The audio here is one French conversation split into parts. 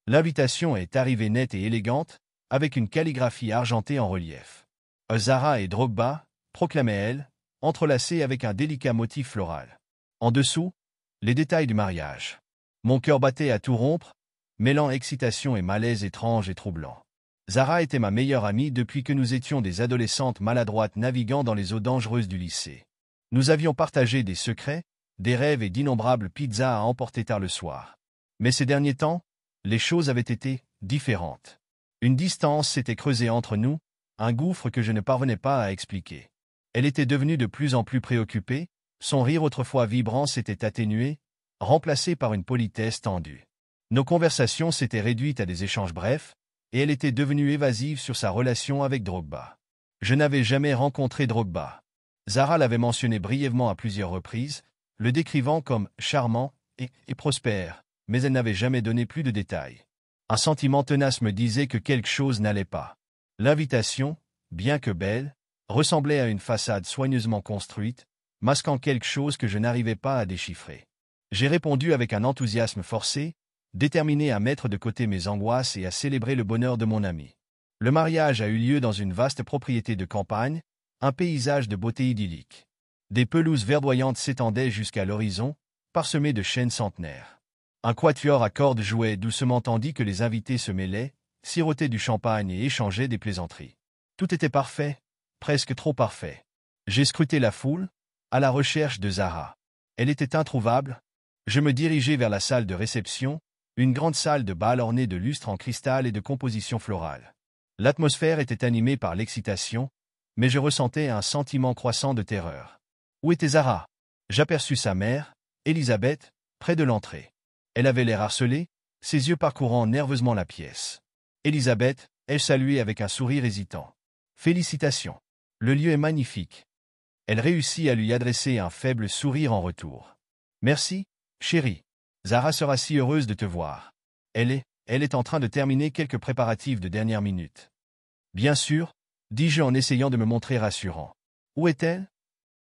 L'invitation est arrivée nette et élégante, avec une calligraphie argentée en relief. Zara et Drogba, proclamait-elle, entrelacés avec un délicat motif floral. En dessous, les détails du mariage. Mon cœur battait à tout rompre, mêlant excitation et malaise étrange et troublant. Zara était ma meilleure amie depuis que nous étions des adolescentes maladroites naviguant dans les eaux dangereuses du lycée. Nous avions partagé des secrets, des rêves et d'innombrables pizzas à emporter tard le soir. Mais ces derniers temps, les choses avaient été différentes. Une distance s'était creusée entre nous, un gouffre que je ne parvenais pas à expliquer. Elle était devenue de plus en plus préoccupée, son rire autrefois vibrant s'était atténué, remplacé par une politesse tendue. Nos conversations s'étaient réduites à des échanges brefs, et elle était devenue évasive sur sa relation avec Drogba. Je n'avais jamais rencontré Drogba. Zara l'avait mentionné brièvement à plusieurs reprises, le décrivant comme charmant et prospère, mais elle n'avait jamais donné plus de détails. Un sentiment tenace me disait que quelque chose n'allait pas. L'invitation, bien que belle, ressemblait à une façade soigneusement construite, masquant quelque chose que je n'arrivais pas à déchiffrer. J'ai répondu avec un enthousiasme forcé, déterminé à mettre de côté mes angoisses et à célébrer le bonheur de mon ami. Le mariage a eu lieu dans une vaste propriété de campagne, un paysage de beauté idyllique. Des pelouses verdoyantes s'étendaient jusqu'à l'horizon, parsemées de chênes centenaires. Un quatuor à cordes jouait doucement tandis que les invités se mêlaient, sirotaient du champagne et échangeaient des plaisanteries. Tout était parfait, presque trop parfait. J'ai scruté la foule, à la recherche de Zara. Elle était introuvable. Je me dirigeai vers la salle de réception, une grande salle de bal ornée de lustres en cristal et de compositions florales. L'atmosphère était animée par l'excitation, mais je ressentais un sentiment croissant de terreur. Où était Zara? J'aperçus sa mère, Elisabeth, près de l'entrée. Elle avait l'air harcelée, ses yeux parcourant nerveusement la pièce. Elisabeth, ai-je salué avec un sourire hésitant. Félicitations. Le lieu est magnifique. Elle réussit à lui adresser un faible sourire en retour. Merci, chérie. Zara sera si heureuse de te voir. Elle est en train de terminer quelques préparatifs de dernière minute. Bien sûr, dis-je en essayant de me montrer rassurant. Où est-elle?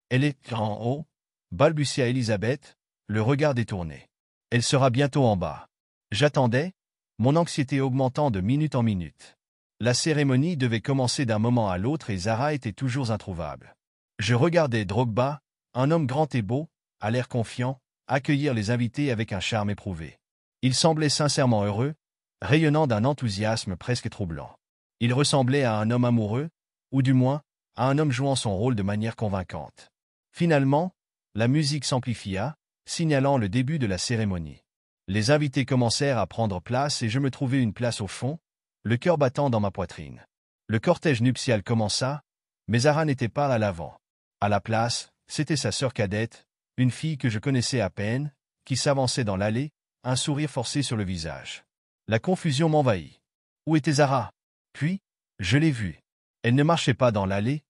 Elle est en haut, balbutia Elisabeth, le regard détourné. Elle sera bientôt en bas. J'attendais, mon anxiété augmentant de minute en minute. La cérémonie devait commencer d'un moment à l'autre et Zara était toujours introuvable. Je regardais Drogba, un homme grand et beau, à l'air confiant, accueillir les invités avec un charme éprouvé. Il semblait sincèrement heureux, rayonnant d'un enthousiasme presque troublant. Il ressemblait à un homme amoureux, ou du moins, à un homme jouant son rôle de manière convaincante. Finalement, la musique s'amplifia, signalant le début de la cérémonie. Les invités commencèrent à prendre place et je me trouvai une place au fond, le cœur battant dans ma poitrine. Le cortège nuptial commença, mais Zara n'était pas à l'avant. À la place, c'était sa sœur cadette, une fille que je connaissais à peine, qui s'avançait dans l'allée, un sourire forcé sur le visage. La confusion m'envahit. Où était Zara? Puis, je l'ai vue. Elle ne marchait pas dans l'allée,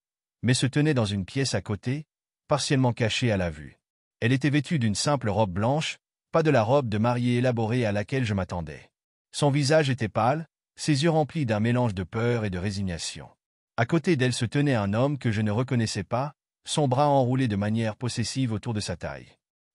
mais se tenait dans une pièce à côté, partiellement cachée à la vue. Elle était vêtue d'une simple robe blanche, pas de la robe de mariée élaborée à laquelle je m'attendais. Son visage était pâle, ses yeux remplis d'un mélange de peur et de résignation. À côté d'elle se tenait un homme que je ne reconnaissais pas, son bras enroulé de manière possessive autour de sa taille.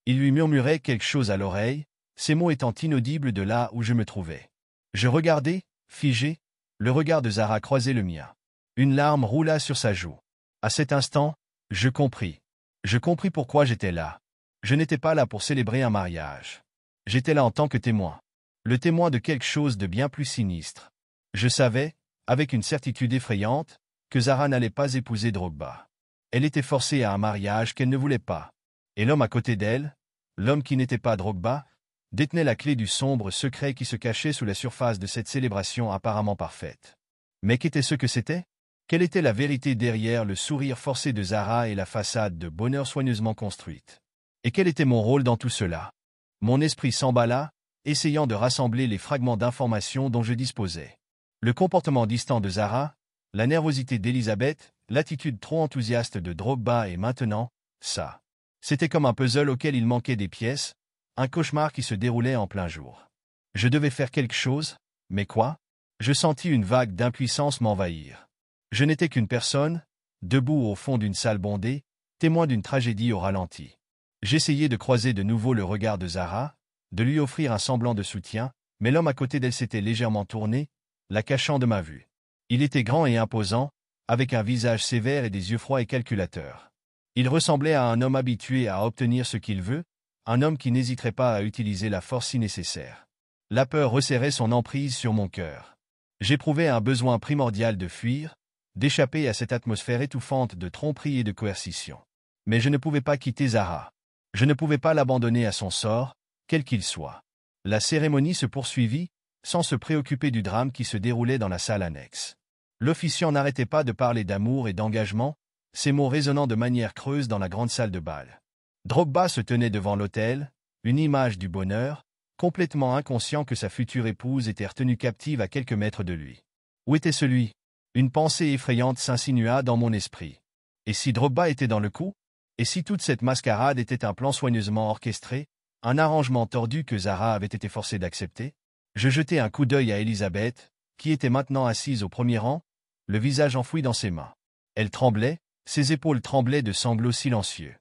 Il lui murmurait quelque chose à l'oreille, ces mots étant inaudibles de là où je me trouvais. Je regardai, figé, le regard de Zara croisait le mien. Une larme roula sur sa joue. À cet instant, je compris. Je compris pourquoi j'étais là. Je n'étais pas là pour célébrer un mariage. J'étais là en tant que témoin. Le témoin de quelque chose de bien plus sinistre. Je savais, avec une certitude effrayante, que Zara n'allait pas épouser Drogba. Elle était forcée à un mariage qu'elle ne voulait pas. Et l'homme à côté d'elle, l'homme qui n'était pas Drogba, détenait la clé du sombre secret qui se cachait sous la surface de cette célébration apparemment parfaite. Mais qu'était-ce que c'était? Quelle était la vérité derrière le sourire forcé de Zara et la façade de bonheur soigneusement construite? Et quel était mon rôle dans tout cela? Mon esprit s'emballa, essayant de rassembler les fragments d'informations dont je disposais. Le comportement distant de Zara, la nervosité d'Elisabeth, l'attitude trop enthousiaste de Drogba et maintenant, ça. C'était comme un puzzle auquel il manquait des pièces, un cauchemar qui se déroulait en plein jour. Je devais faire quelque chose, mais quoi? Je sentis une vague d'impuissance m'envahir. Je n'étais qu'une personne, debout au fond d'une salle bondée, témoin d'une tragédie au ralenti. J'essayais de croiser de nouveau le regard de Zara, de lui offrir un semblant de soutien, mais l'homme à côté d'elle s'était légèrement tourné, la cachant de ma vue. Il était grand et imposant, avec un visage sévère et des yeux froids et calculateurs. Il ressemblait à un homme habitué à obtenir ce qu'il veut, un homme qui n'hésiterait pas à utiliser la force si nécessaire. La peur resserrait son emprise sur mon cœur. J'éprouvais un besoin primordial de fuir, d'échapper à cette atmosphère étouffante de tromperie et de coercition. Mais je ne pouvais pas quitter Zara. Je ne pouvais pas l'abandonner à son sort, quel qu'il soit. La cérémonie se poursuivit, sans se préoccuper du drame qui se déroulait dans la salle annexe. L'officiant n'arrêtait pas de parler d'amour et d'engagement, ses mots résonnant de manière creuse dans la grande salle de bal. Drogba se tenait devant l'autel, une image du bonheur, complètement inconscient que sa future épouse était retenue captive à quelques mètres de lui. Où était celui? Une pensée effrayante s'insinua dans mon esprit. Et si Drogba était dans le coup? Et si toute cette mascarade était un plan soigneusement orchestré, un arrangement tordu que Zara avait été forcée d'accepter? Je jetai un coup d'œil à Elisabeth, qui était maintenant assise au premier rang, le visage enfoui dans ses mains. Elle tremblait, ses épaules tremblaient de sanglots silencieux.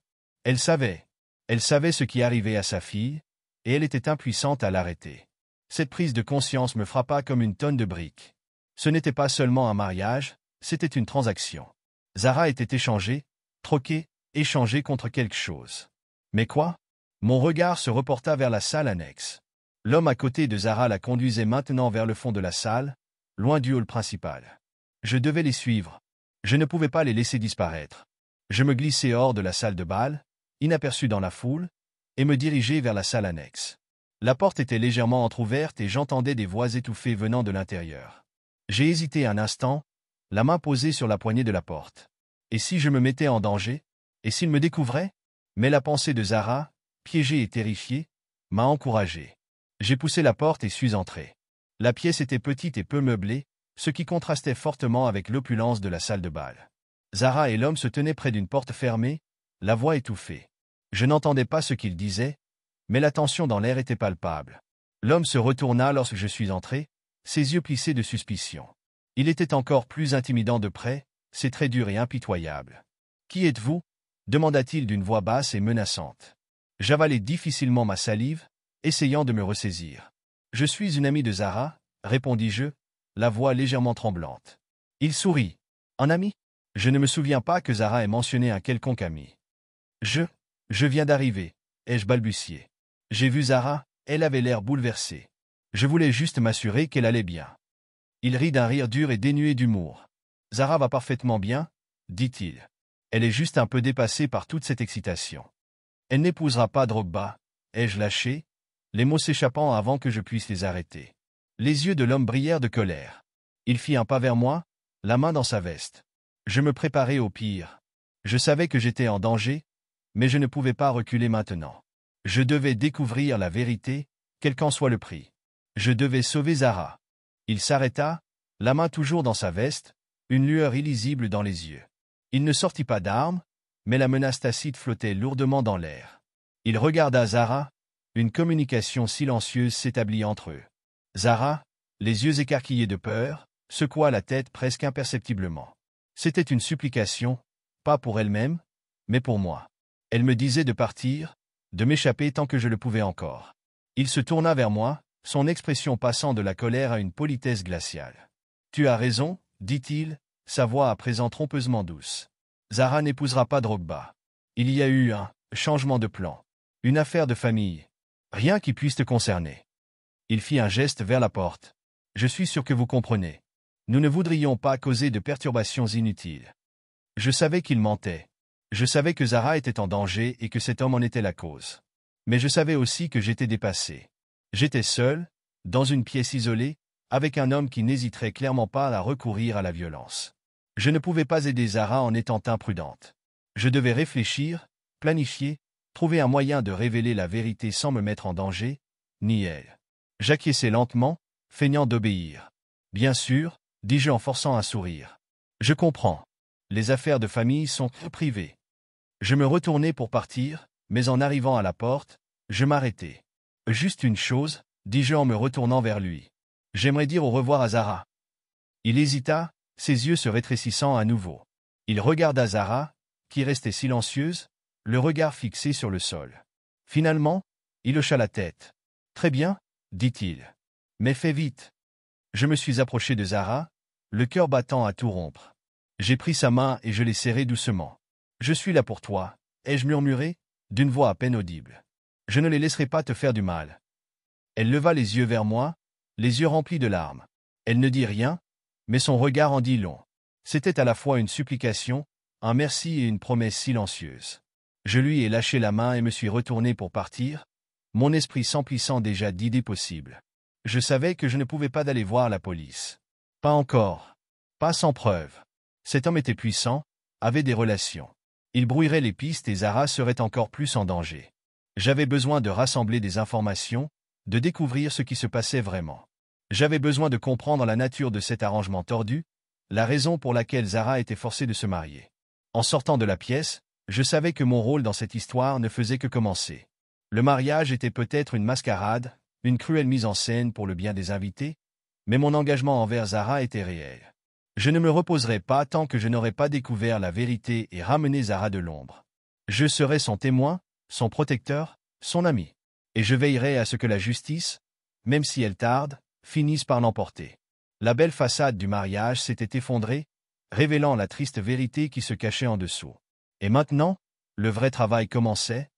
Elle savait ce qui arrivait à sa fille, et elle était impuissante à l'arrêter. Cette prise de conscience me frappa comme une tonne de briques. Ce n'était pas seulement un mariage, c'était une transaction. Zara était échangée, troquée, échangée contre quelque chose. Mais quoi? Mon regard se reporta vers la salle annexe. L'homme à côté de Zara la conduisait maintenant vers le fond de la salle, loin du hall principal. Je devais les suivre. Je ne pouvais pas les laisser disparaître. Je me glissai hors de la salle de bal, inaperçu dans la foule, et me dirigeai vers la salle annexe. La porte était légèrement entr'ouverte et j'entendais des voix étouffées venant de l'intérieur. J'ai hésité un instant, la main posée sur la poignée de la porte. Et si je me mettais en danger? Et s'il me découvrait? Mais la pensée de Zara, piégée et terrifiée, m'a encouragé. J'ai poussé la porte et suis entré. La pièce était petite et peu meublée, ce qui contrastait fortement avec l'opulence de la salle de bal. Zara et l'homme se tenaient près d'une porte fermée, la voix étouffée. Je n'entendais pas ce qu'ils disaient, mais la tension dans l'air était palpable. L'homme se retourna lorsque je suis entré, ses yeux plissés de suspicion. Il était encore plus intimidant de près, ses traits durs et impitoyables. « Qui êtes-vous » demanda-t-il d'une voix basse et menaçante. J'avalai difficilement ma salive, essayant de me ressaisir. « Je suis une amie de Zara » répondis-je, la voix légèrement tremblante. Il sourit. « Un ami ?» Je ne me souviens pas que Zara ait mentionné un quelconque ami. Je viens d'arriver, ai-je balbutié. J'ai vu Zara, elle avait l'air bouleversée. Je voulais juste m'assurer qu'elle allait bien. Il rit d'un rire dur et dénué d'humour. Zara va parfaitement bien, dit-il. Elle est juste un peu dépassée par toute cette excitation. Elle n'épousera pas Drogba, ai-je lâché, les mots s'échappant avant que je puisse les arrêter. Les yeux de l'homme brillèrent de colère. Il fit un pas vers moi, la main dans sa veste. Je me préparais au pire. Je savais que j'étais en danger, mais je ne pouvais pas reculer maintenant. Je devais découvrir la vérité, quel qu'en soit le prix. Je devais sauver Zara. Il s'arrêta, la main toujours dans sa veste, une lueur illisible dans les yeux. Il ne sortit pas d'armes, mais la menace tacite flottait lourdement dans l'air. Il regarda Zara, une communication silencieuse s'établit entre eux. Zara, les yeux écarquillés de peur, secoua la tête presque imperceptiblement. C'était une supplication, pas pour elle-même, mais pour moi. Elle me disait de partir, de m'échapper tant que je le pouvais encore. Il se tourna vers moi, son expression passant de la colère à une politesse glaciale. « Tu as raison, dit-il, sa voix à présent trompeusement douce. Zara n'épousera pas Drogba. Il y a eu un changement de plan, une affaire de famille. Rien qui puisse te concerner. » Il fit un geste vers la porte. « Je suis sûr que vous comprenez. Nous ne voudrions pas causer de perturbations inutiles. » Je savais qu'il mentait. Je savais que Zara était en danger et que cet homme en était la cause. Mais je savais aussi que j'étais dépassé. J'étais seul, dans une pièce isolée, avec un homme qui n'hésiterait clairement pas à recourir à la violence. Je ne pouvais pas aider Zara en étant imprudente. Je devais réfléchir, planifier, trouver un moyen de révéler la vérité sans me mettre en danger, ni elle. J'acquiesçai lentement, feignant d'obéir. « Bien sûr, » dis-je en forçant un sourire. « Je comprends. Les affaires de famille sont privées. » Je me retournai pour partir, mais en arrivant à la porte, je m'arrêtai. « Juste une chose, » dis-je en me retournant vers lui. « J'aimerais dire au revoir à Zara. » Il hésita, ses yeux se rétrécissant à nouveau. Il regarda Zara, qui restait silencieuse, le regard fixé sur le sol. Finalement, il hocha la tête. « Très bien, » dit-il. Mais fais vite. Je me suis approché de Zara, le cœur battant à tout rompre. J'ai pris sa main et je l'ai serrée doucement. Je suis là pour toi, ai-je murmuré, d'une voix à peine audible. Je ne les laisserai pas te faire du mal. Elle leva les yeux vers moi, les yeux remplis de larmes. Elle ne dit rien, mais son regard en dit long. C'était à la fois une supplication, un merci et une promesse silencieuse. Je lui ai lâché la main et me suis retourné pour partir, mon esprit s'emplissant déjà d'idées possibles. Je savais que je ne pouvais pas aller voir la police. Pas encore. Pas sans preuve. Cet homme était puissant, avait des relations. Il brouillerait les pistes et Zara serait encore plus en danger. J'avais besoin de rassembler des informations, de découvrir ce qui se passait vraiment. J'avais besoin de comprendre la nature de cet arrangement tordu, la raison pour laquelle Zara était forcée de se marier. En sortant de la pièce, je savais que mon rôle dans cette histoire ne faisait que commencer. Le mariage était peut-être une mascarade, une cruelle mise en scène pour le bien des invités, mais mon engagement envers Zara était réel. Je ne me reposerai pas tant que je n'aurai pas découvert la vérité et ramené Zara de l'ombre. Je serai son témoin, son protecteur, son ami. Et je veillerai à ce que la justice, même si elle tarde, finisse par l'emporter. La belle façade du mariage s'était effondrée, révélant la triste vérité qui se cachait en dessous. Et maintenant, le vrai travail commençait,